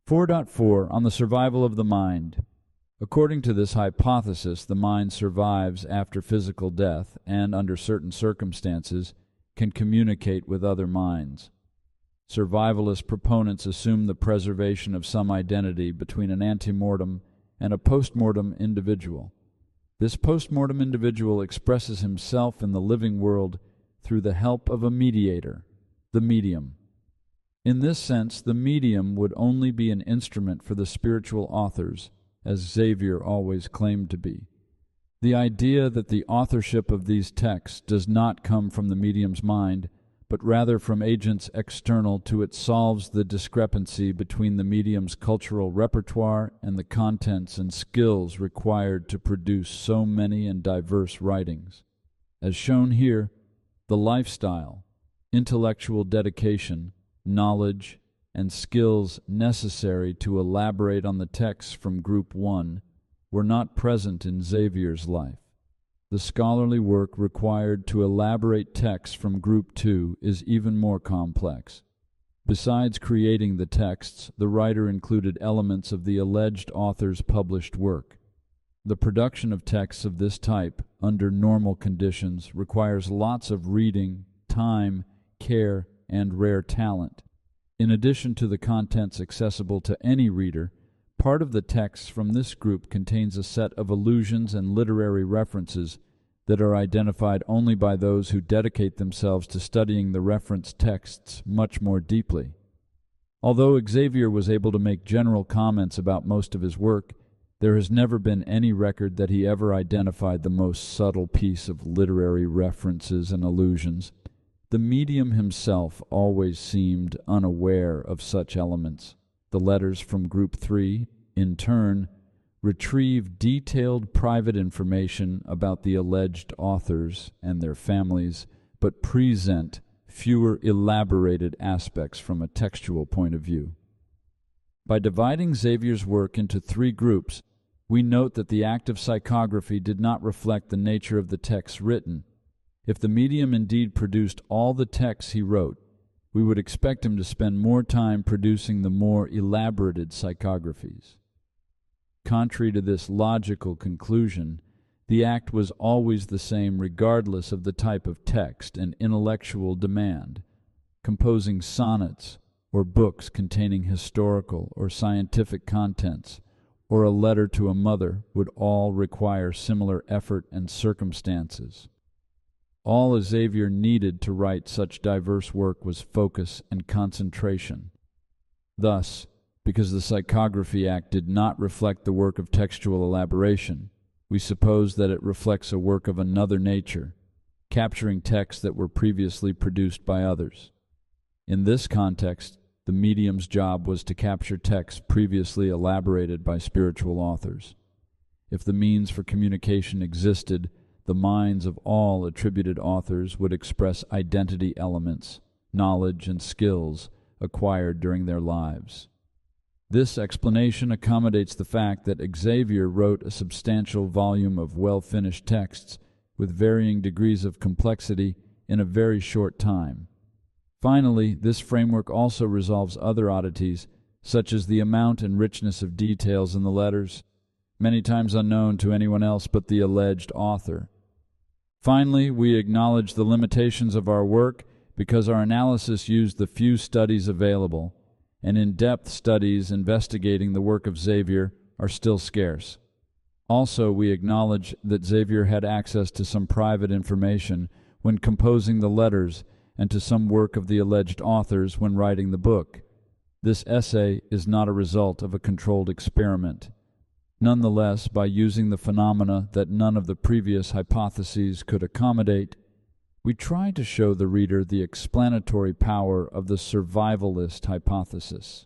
4.4 On the survival of the mind. According to this hypothesis, the mind survives after physical death and, under certain circumstances, can communicate with other minds. Survivalist proponents assume the preservation of some identity between an antemortem and a postmortem individual. This postmortem individual expresses himself in the living world through the help of a mediator, the medium. In this sense, the medium would only be an instrument for the spiritual authors, as Xavier always claimed to be. The idea that the authorship of these texts does not come from the medium's mind, but rather from agents external to it, solves the discrepancy between the medium's cultural repertoire and the contents and skills required to produce so many and diverse writings. As shown here, the lifestyle, intellectual dedication, knowledge, and skills necessary to elaborate on the texts from Group 1 were not present in Xavier's life. The scholarly work required to elaborate texts from Group 2 is even more complex. Besides creating the texts, the writer included elements of the alleged author's published work. The production of texts of this type, under normal conditions, requires lots of reading, time, care, and rare talent. In addition to the contents accessible to any reader, part of the text from this group contains a set of allusions and literary references that are identified only by those who dedicate themselves to studying the referenced texts much more deeply. Although Xavier was able to make general comments about most of his work, there has never been any record that he ever identified the most subtle piece of literary references and allusions. The medium himself always seemed unaware of such elements. The letters from Group 3, in turn, retrieve detailed private information about the alleged authors and their families, but present fewer elaborated aspects from a textual point of view. By dividing Xavier's work into 3 groups, we note that the act of psychography did not reflect the nature of the texts written. If the medium indeed produced all the texts he wrote, we would expect him to spend more time producing the more elaborated psychographies. Contrary to this logical conclusion, the act was always the same regardless of the type of text and intellectual demand. Composing sonnets, or books containing historical or scientific contents, or a letter to a mother would all require similar effort and circumstances. All Xavier needed to write such diverse work was focus and concentration. Thus, because the Psychography Act did not reflect the work of textual elaboration, we suppose that it reflects a work of another nature, capturing texts that were previously produced by others. In this context, the medium's job was to capture texts previously elaborated by spiritual authors. If the means for communication existed, the minds of all attributed authors would express identity elements, knowledge, and skills acquired during their lives. This explanation accommodates the fact that Xavier wrote a substantial volume of well-finished texts with varying degrees of complexity in a very short time. Finally, this framework also resolves other oddities, such as the amount and richness of details in the letters, many times unknown to anyone else but the alleged author. Finally, we acknowledge the limitations of our work because our analysis used the few studies available, and in-depth studies investigating the work of Xavier are still scarce. Also, we acknowledge that Xavier had access to some private information when composing the letters and to some work of the alleged authors when writing the book. This essay is not a result of a controlled experiment. Nonetheless, by using the phenomena that none of the previous hypotheses could accommodate, we try to show the reader the explanatory power of the survivalist hypothesis.